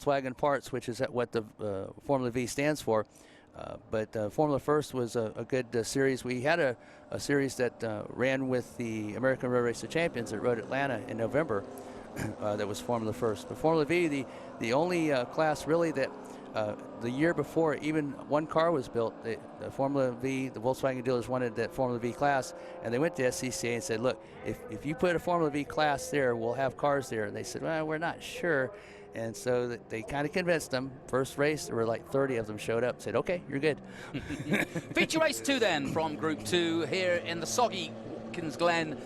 Volkswagen parts, which is what the Formula V stands for. But Formula First was a good series. We had a series that ran with the American Road Race of Champions at Road Atlanta in November. That was Formula First. But Formula V, the only class really that the year before even one car was built, the Formula V, the Volkswagen dealers wanted that Formula V class, and they went to SCCA and said, look, if you put a Formula V class there, we'll have cars there. And they said, well, we're not sure. And so they kind of convinced them. First race, there were like 30 of them showed up, said, okay, you're good. Feature race 2 then from Group 2 here in the soggy Watkins Glen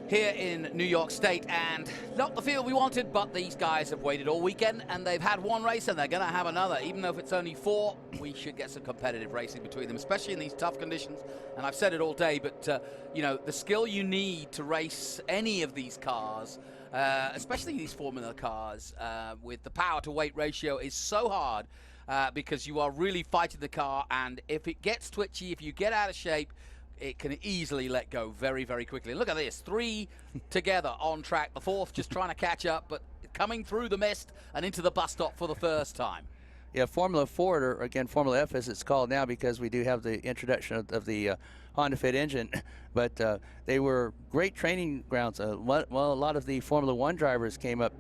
here in New York State, and not the field we wanted, but these guys have waited all weekend and they've had one race and they're going to have another. Even though if it's only 4, we should get some competitive racing between them, especially in these tough conditions. And I've said it all day, but you know, the skill you need to race any of these cars, especially these Formula cars, with the power to weight ratio is so hard, because you are really fighting the car, and if it gets twitchy, if you get out of shape, it can easily let go very, very quickly. Look at this, 3 together on track, the 4th just trying to catch up, but coming through the mist and into the bus stop for the first time. Yeah, Formula Ford, or again Formula F as it's called now, because we do have the introduction of the Honda Fit engine, but they were great training grounds. Well, a lot of the Formula One drivers came up.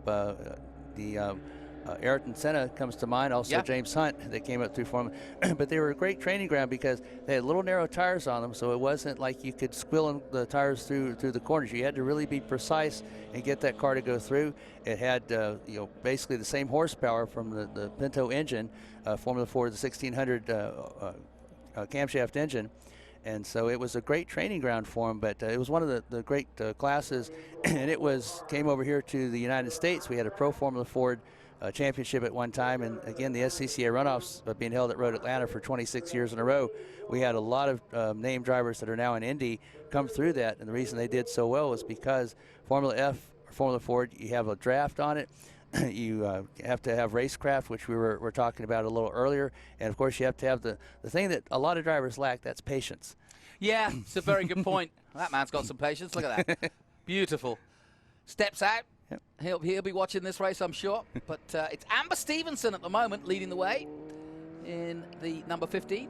Ayrton Senna comes to mind, also yeah. James Hunt, that came up through Formula. But they were a great training ground because they had little narrow tires on them, so it wasn't like you could squill the tires through the corners. You had to really be precise and get that car to go through. It had you know, basically the same horsepower from the Pinto engine, Formula Ford, the 1600 camshaft engine. And so it was a great training ground for them, but it was one of the great classes, and it came over here to the United States. We had a Pro Formula Ford championship at one time, and again the SCCA runoffs being held at Road Atlanta for 26 years in a row. We had a lot of named drivers that are now in Indy come through that, and the reason they did so well was because Formula F or Formula Ford, you have a draft on it. You have to have racecraft, which we were talking about a little earlier, and of course you have to have the thing that a lot of drivers lack, that's patience. Yeah, it's a very good point. That man's got some patience. Look at that. Beautiful. Steps out. Yep. He'll be watching this race, I'm sure. But it's Amber Stevenson at the moment leading the way in the number 15.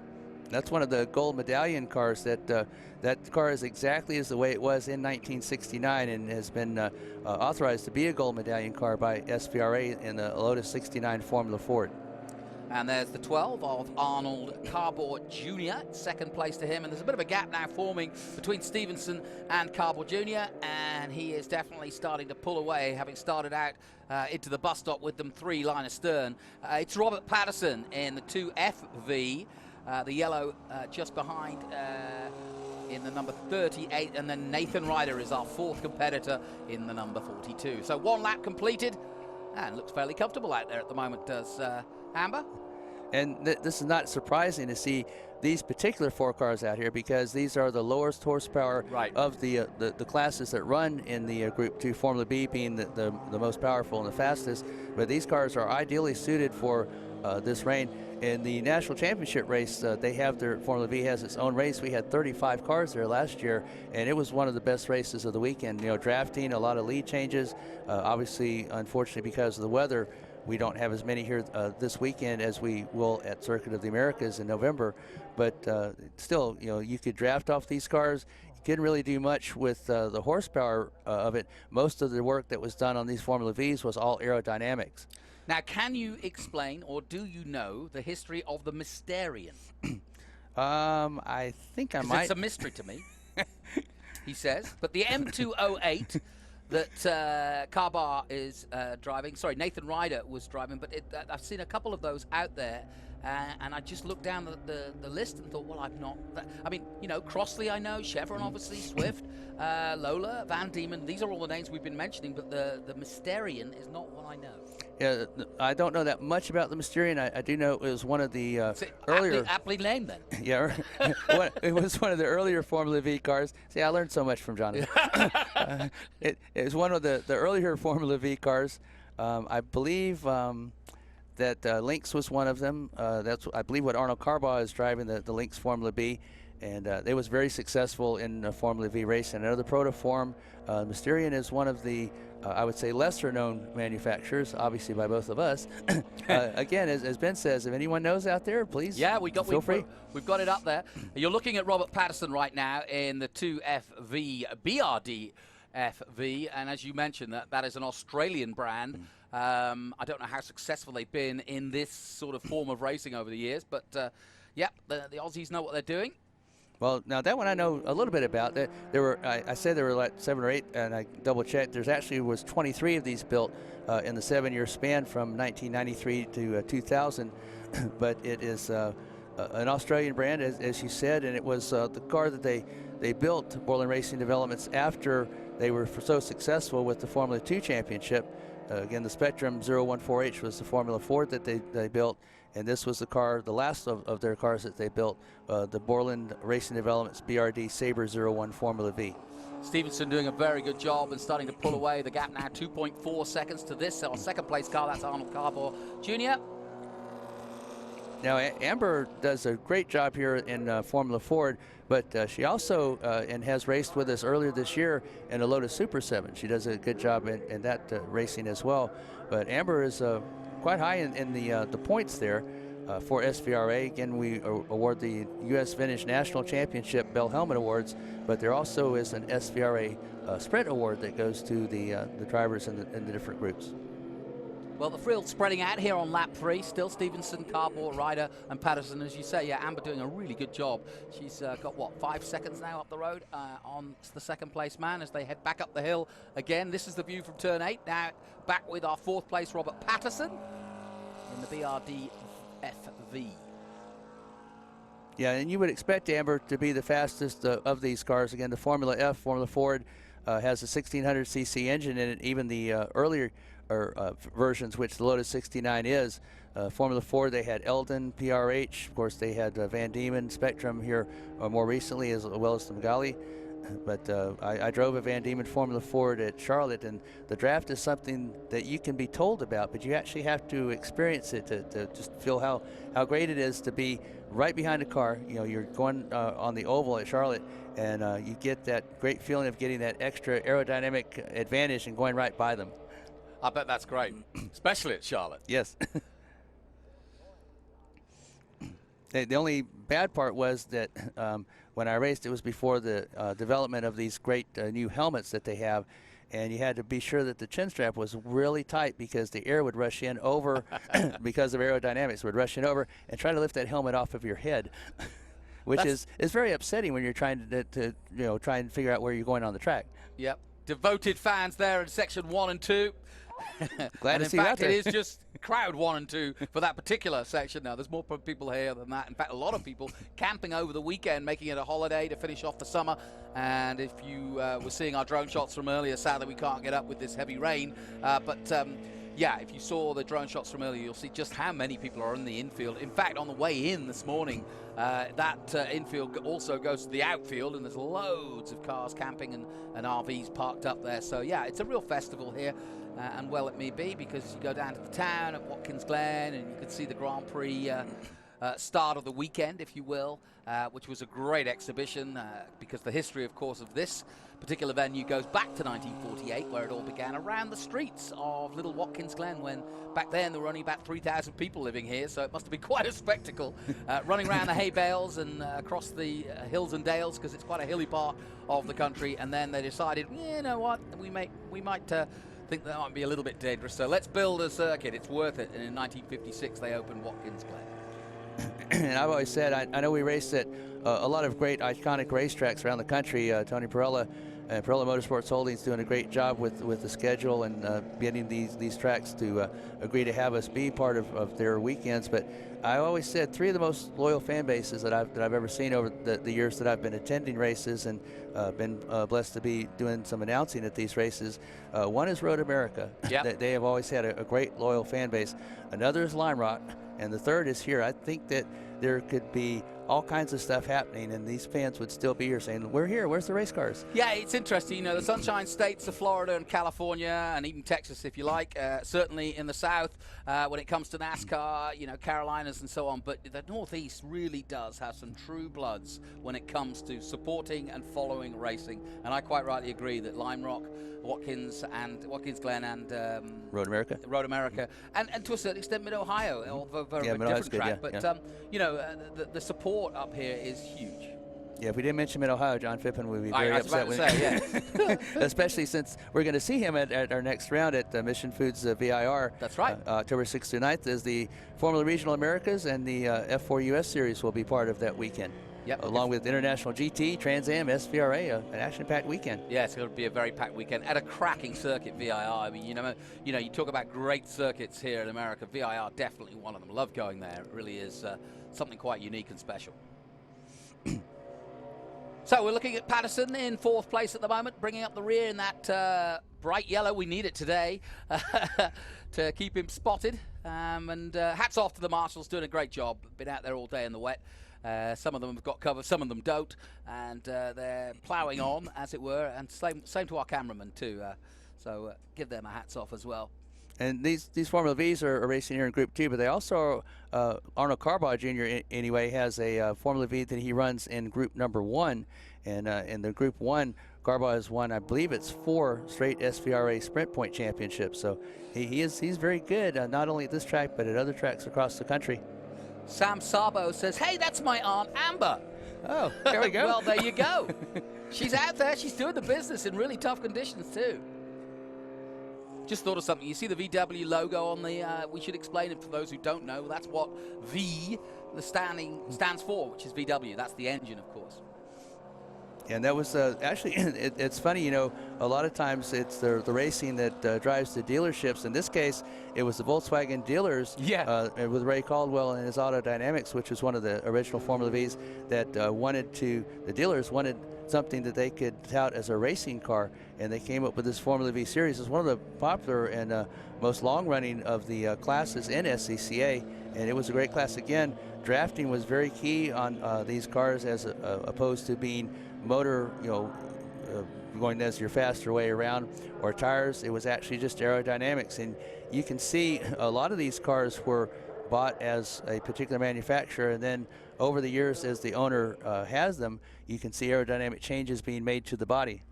That's one of the gold medallion cars. That car is exactly as the way it was in 1969 and has been authorized to be a gold medallion car by SVRA in the Lotus 69 Formula Ford. And there's the 12 of Arnold Carbour Jr., second place to him. And there's a bit of a gap now forming between Stevenson and Carbour Jr., and he is definitely starting to pull away, having started out into the bus stop with them 3 line astern. It's Robert Patterson in the 2FV, the yellow just behind in the number 38, and then Nathan Ryder is our 4th competitor in the number 42. So 1 lap completed, and looks fairly comfortable out there at the moment, does Amber. And this is not surprising to see these particular 4 cars out here, because these are the lowest horsepower of the classes that run in the Group 2, Formula B being the most powerful and the fastest. But these cars are ideally suited for this rain. In the National Championship race, they have Formula V has its own race. We had 35 cars there last year, and it was one of the best races of the weekend. You know, drafting, a lot of lead changes. Obviously, unfortunately, because of the weather, we don't have as many here this weekend as we will at Circuit of the Americas in November. But still, you know, you could draft off these cars. You couldn't really do much with the horsepower of it. Most of the work that was done on these Formula Vs was all aerodynamics. Now, can you explain, or do you know, the history of the Mysterian? I think I might. It's a mystery to me, he says. But the M208 that Carbour is driving, sorry, Nathan Ryder was driving, but I've seen a couple of those out there, and I just looked down the list and thought, well, I've not, I mean, you know, Crossley I know, Chevron obviously, Swift, Lola, Van Diemen, these are all the names we've been mentioning, but the Mysterian is not one I know. Yeah, I don't know that much about the Mysterian. I do know it was one of the earlier... Aptly named, then. Yeah, it was one of the earlier Formula V cars. See, I learned so much from Jonathan. It was one of the earlier Formula V cars. I believe that Lynx was one of them. That's, I believe, what Arnold Carbaugh is driving, the Lynx Formula B. and it was very successful in Formula V racing. I know the Protoform, Mysterian is one of the, I would say, lesser-known manufacturers, obviously by both of us. Again, as Ben says, if anyone knows out there, please feel free. We've got it up there. You're looking at Robert Patterson right now in the 2FV BRD FV, and as you mentioned, that is an Australian brand. I don't know how successful they've been in this sort of form of racing over the years, but yeah, the Aussies know what they're doing. Well, now that one I know a little bit about. There were, I said there were like 7 or 8, and I double-checked. There's actually was 23 of these built in the 7-year span from 1993 to 2000. But it is an Australian brand, as you said, and it was the car that they built, Borland Racing Developments, after they were so successful with the Formula 2 Championship. Again, the Spectrum 014H was the Formula Ford that they built, and this was the car, the last of their cars that they built, the Borland Racing Developments BRD Sabre 01 Formula V. Stevenson doing a very good job and starting to pull away the gap now, 2.4 seconds to this, our second place car, that's Arnold Carbour Jr. Now, Amber does a great job here in Formula Ford, but she also and has raced with us earlier this year in a Lotus Super 7. She does a good job in that racing as well. But Amber is quite high in the points there for SVRA. Again, we award the U.S. Vintage National Championship Bell Helmet Awards, but there also is an SVRA Sprint Award that goes to the drivers in the different groups. Well, the field spreading out here on lap 3. Still Stevenson, Carbour, Ryder, and Patterson. As you say, yeah, Amber doing a really good job. She's got, what, 5 seconds now up the road on the second place man as they head back up the hill again. This is the view from turn 8. Now back with our 4th place Robert Patterson in the BRD FV. Yeah, and you would expect Amber to be the fastest of these cars. Again, the Formula F, Formula Ford, has a 1600cc engine in it. Even the earlier versions, which the Lotus 69 is. Formula Ford, they had Eldon, PRH. Of course, they had Van Diemen, Spectrum here more recently, as well as the Magali. But I drove a Van Diemen Formula Ford at Charlotte, and the draft is something that you can be told about, but you actually have to experience it to just feel how great it is to be right behind a car. You know, you're going on the oval at Charlotte, and you get that great feeling of getting that extra aerodynamic advantage and going right by them. I bet that's great, especially at Charlotte. Yes. The only bad part was that when I raced, it was before the development of these great new helmets that they have, and you had to be sure that the chin strap was really tight because the air would rush in over, because of aerodynamics, would rush in over and try to lift that helmet off of your head, which is very upsetting when you're trying to try and figure out where you're going on the track. Yep. Devoted fans there in section 1 and 2. Glad to see you out there. In fact, it is just crowd 1 and 2 for that particular section now. There's more people here than that. In fact, a lot of people camping over the weekend, making it a holiday to finish off the summer. And if you were seeing our drone shots from earlier, sadly we can't get up with this heavy rain. Yeah, if you saw the drone shots from earlier, you'll see just how many people are in the infield. In fact, on the way in this morning, that infield also goes to the outfield, and there's loads of cars camping and RVs parked up there. So, yeah, it's a real festival here, and well it may be, because you go down to the town at Watkins Glen, and you can see the Grand Prix start of the weekend, if you will, which was a great exhibition, because the history, of course, of this particular venue goes back to 1948, where it all began around the streets of Little Watkins Glen, when back then there were only about 3,000 people living here, so it must have been quite a spectacle, running around the hay bales and across the hills and dales, because it's quite a hilly part of the country. And then they decided, you know what, we might think that might be a little bit dangerous, so let's build a circuit. It's worth it. And in 1956 they opened Watkins Glen. And I've always said, I know we raced at a lot of great iconic racetracks around the country. Tony Perella and Perella Motorsports Holdings doing a great job with the schedule and getting these tracks to agree to have us be part of their weekends. But I always said 3 of the most loyal fan bases that I've ever seen over the years that I've been attending races and been blessed to be doing some announcing at these races. One is Road America. Yep. They have always had a great loyal fan base. Another is Lime Rock. and the third is here. I think that there could be all kinds of stuff happening, and these fans would still be here saying, we're here, where's the race cars? Yeah, it's interesting. You know, the Sunshine States of Florida and California and even Texas, if you like, certainly in the South when it comes to NASCAR, you know, Carolinas and so on. But the Northeast really does have some true bloods when it comes to supporting and following racing. And I quite rightly agree that Lime Rock, Watkins, Glen, and Road America, and to a certain extent Mid-Ohio, although very Mid-Ohio's different good, track. yeah, But you know, the support up here is huge. Yeah, if we didn't mention Mid-Ohio, John Phippen would be very upset. Especially since we're going to see him at our next round at Mission Foods VIR. That's right. October 6th through 9th is the Formula Regional Americas, and the F4 US Series will be part of that weekend. Yep. Along with International GT, Trans Am, SVRA, an action-packed weekend. Yeah, it's going to be a very packed weekend at a cracking circuit, VIR. I mean, you know, you talk about great circuits here in America. VIR definitely one of them. Love going there. It really is something quite unique and special. So we're looking at Patterson in 4th place at the moment, bringing up the rear in that bright yellow. We need it today to keep him spotted. And hats off to the marshals, doing a great job. Been out there all day in the wet. Some of them have got cover, some of them don't, and they're ploughing on, as it were, and same to our cameraman too. So give them a hats off as well. And these Formula Vs are racing here in Group 2, but they also, Arnold Carbaugh Jr. anyway has a Formula V that he runs in Group number 1, and in the Group 1, Carbaugh has won, I believe it's 4 straight SVRA Sprint Point Championships. So he's very good, not only at this track but at other tracks across the country. Sam Sabo says, hey, that's my Aunt Amber. Oh, there we go. Well, there you go. She's out there. She's doing the business in really tough conditions, too. Just thought of something. You see the VW logo on the, we should explain it for those who don't know. That's what V, the stands for, which is VW. That's the engine, of course. And that was actually, it's funny, you know, a lot of times it's the racing that drives the dealerships. In this case, it was the Volkswagen dealers with Ray Caldwell and his Auto Dynamics, which was one of the original Formula Vs that the dealers wanted something that they could tout as a racing car, and they came up with this Formula V series. It's one of the popular and most long-running of the classes in SCCA, and it was a great class. Again, drafting was very key on these cars as opposed to being motor, you know, going as your faster way around, or tires. It was actually just aerodynamics, and you can see a lot of these cars were bought as a particular manufacturer, and then over the years as the owner has them, you can see aerodynamic changes being made to the body.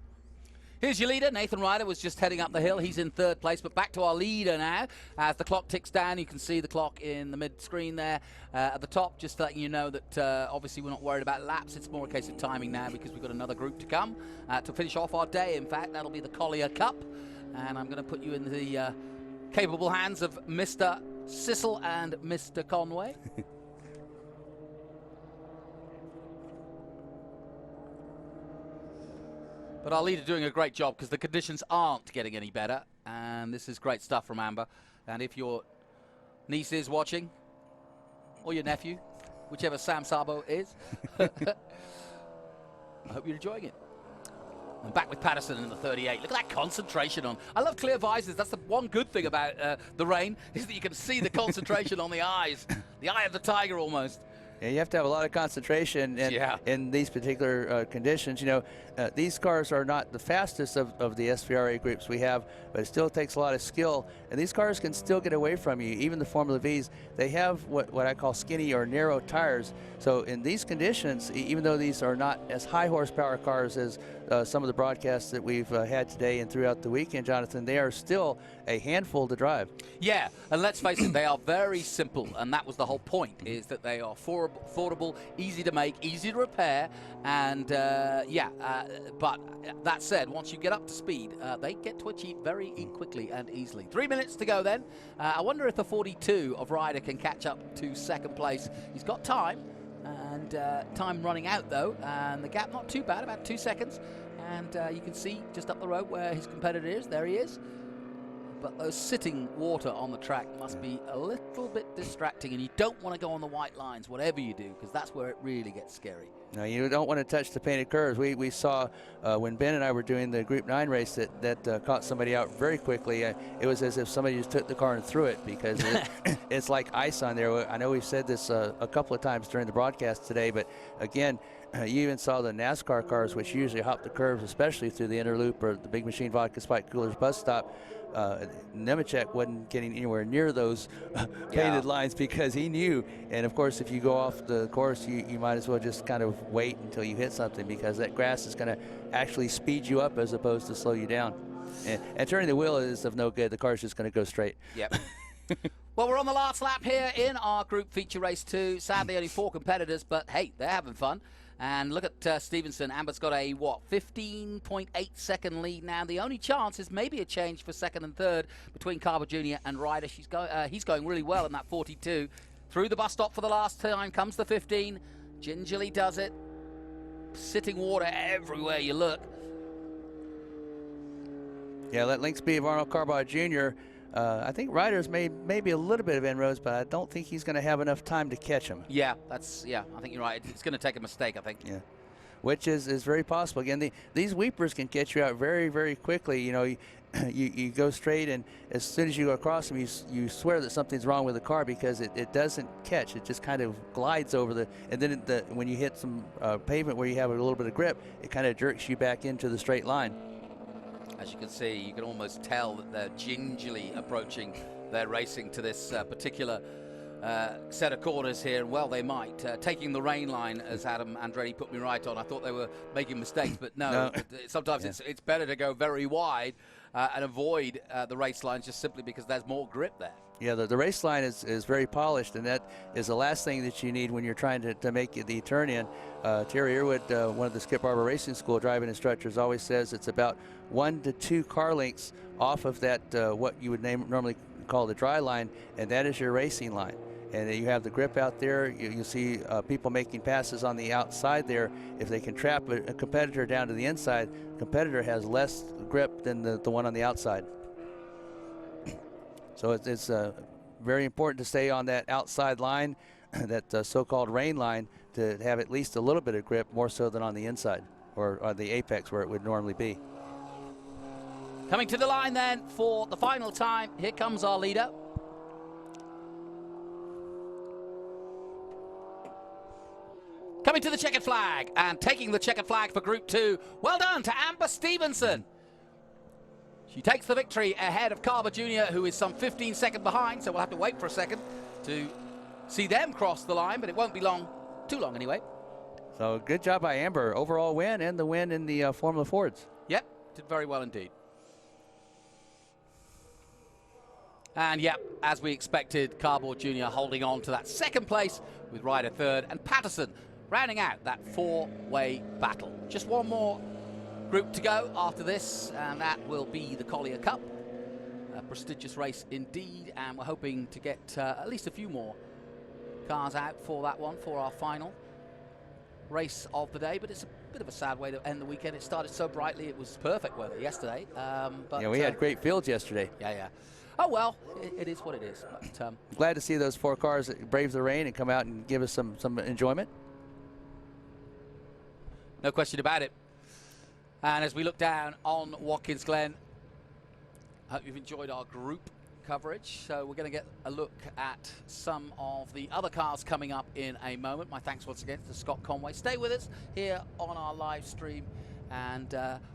Here's your leader. Nathan Ryder was just heading up the hill. He's in 3rd place, but back to our leader now. As the clock ticks down, you can see the clock in the mid-screen there at the top, just letting you know that obviously we're not worried about laps. It's more a case of timing now because we've got another group to come to finish off our day. In fact, that'll be the Collier Cup, and I'm going to put you in the capable hands of Mr. Sissel and Mr. Conway. But our leader doing a great job because the conditions aren't getting any better. And this is great stuff from Amber. And if your niece is watching, or your nephew, whichever Sam Sabo is, I hope you're enjoying it. And back with Patterson in the 38. Look at that concentration on. I love clear visors. That's the one good thing about the rain, is that you can see the concentration on the eyes. The eye of the tiger almost. Yeah, you have to have a lot of concentration in these particular conditions. You know, these cars are not the fastest of the SVRA groups we have, but it still takes a lot of skill. And these cars can still get away from you. Even the Formula Vs, they have what I call skinny or narrow tires. So in these conditions, even though these are not as high horsepower cars as some of the broadcasts that we've had today and throughout the weekend, Jonathan, they are still a handful to drive. Yeah, and let's face it, they are very simple, and that was the whole point, is that they are affordable, easy to make, easy to repair, and but that said, once you get up to speed, they get to achieve very quickly and easily. 3 minutes to go then. I wonder if the 42 of Ryder can catch up to 2nd place. He's got time, and time running out though, and the gap not too bad, about 2 seconds, and you can see just up the road where his competitor is. There he is. but those sitting water on the track must be a little bit distracting, and you don't want to go on the white lines, whatever you do, because that's where it really gets scary. No, you don't want to touch the painted curves. We saw when Ben and I were doing the Group 9 race that caught somebody out very quickly. It was as if somebody just took the car and threw it, because it's like ice on there. I know we've said this a couple of times during the broadcast today, but again, you even saw the NASCAR cars, which usually hop the curves, especially through the inner loop or the Big Machine Vodka Spike Coolers bus stop. Nemechek wasn't getting anywhere near those painted lines, because he knew. And of course, if you go off the course, you might as well just kind of wait until you hit something, because that grass is going to actually speed you up as opposed to slow you down. And turning the wheel is of no good. The car's just going to go straight. Yep. Well, we're on the last lap here in our group feature race 2. Sadly, only 4 competitors, but hey, they're having fun. And look at Stevenson. Amber's got a, 15.8 second lead now. The only chance is maybe a change for second and third between Carver Jr. and Ryder. He's going really well in that 42. Through the bus stop for the last time comes the 15. Gingerly does it. Sitting water everywhere you look. Yeah, that link speed of Arnold Carbide Jr. I think Ryder's made maybe a little bit of inroads, but I don't think he's going to have enough time to catch him. Yeah, I think you're right. It's going to take a mistake, I think. Yeah, which is very possible. Again, these weepers can catch you out very, very quickly. You know, you go straight, and as soon as you go across them, you swear that something's wrong with the car, because it doesn't catch. It just kind of glides over and then when you hit some pavement where you have a little bit of grip, it kind of jerks you back into the straight line. As you can see, you can almost tell that they're gingerly approaching their racing to this particular set of corners here. And well, they might. Taking the rain line, as Adam Andretti put me right on. I thought they were making mistakes, but no. Sometimes it's better to go very wide and avoid the race lines, just simply because there's more grip there. Yeah, the race line is very polished, and that is the last thing that you need when you're trying to make the turn in. Terry Earwood, one of the Skip Barber Racing School driving instructors, always says it's about 1 to 2 car lengths off of that what you would normally call the dry line, and that is your racing line. And you have the grip out there. You see people making passes on the outside there. If they can trap a competitor down to the inside, the competitor has less grip than the one on the outside. So it's very important to stay on that outside line, that so-called rain line, to have at least a little bit of grip, more so than on the inside or on the apex where it would normally be. Coming to the line then for the final time. Here comes our leader. Coming to the checkered flag and taking the checkered flag for Group 2. Well done to Amber Stevenson. She takes the victory ahead of Carver Jr., who is some 15 seconds behind, so we'll have to wait for a second to see them cross the line, but it won't be long, too long anyway. So good job by Amber. Overall win, and the win in the Formula Fords. Yep, did very well indeed. And yep, as we expected, Carver Jr. holding on to that second place with Ryder third, and Patterson rounding out that 4-way battle. Just one more group to go after this, and that will be the Collier Cup. A prestigious race indeed, and we're hoping to get at least a few more cars out for that one, for our final race of the day. But it's a bit of a sad way to end the weekend. It started so brightly. It was perfect weather yesterday. But yeah, we had great fields yesterday. Yeah. Oh, well, it is what it is. But, glad to see those 4 cars that brave the rain and come out and give us some enjoyment. No question about it. And as we look down on Watkins Glen, I hope you've enjoyed our group coverage. So we're going to get a look at some of the other cars coming up in a moment. My thanks once again to Scott Conway. Stay with us here on our live stream, and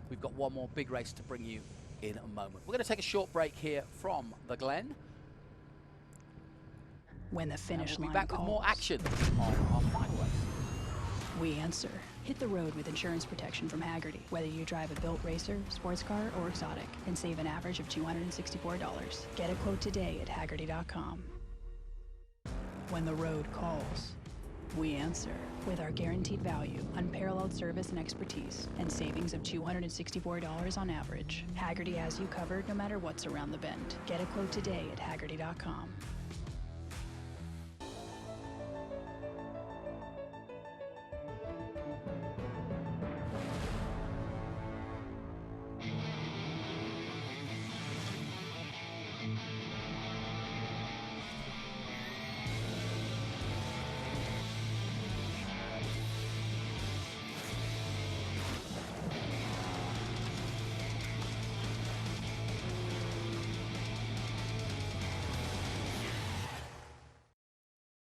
we've got one more big race to bring you in a moment. We're going to take a short break here from the Glen. When the finish we'll line be back calls, with more action on our final race. We answer. Hit the road with insurance protection from Haggerty. Whether you drive a built racer, sports car, or exotic, and save an average of $264. Get a quote today at Haggerty.com. When the road calls, we answer. With our guaranteed value, unparalleled service and expertise, and savings of $264 on average, Haggerty has you covered no matter what's around the bend. Get a quote today at Haggerty.com.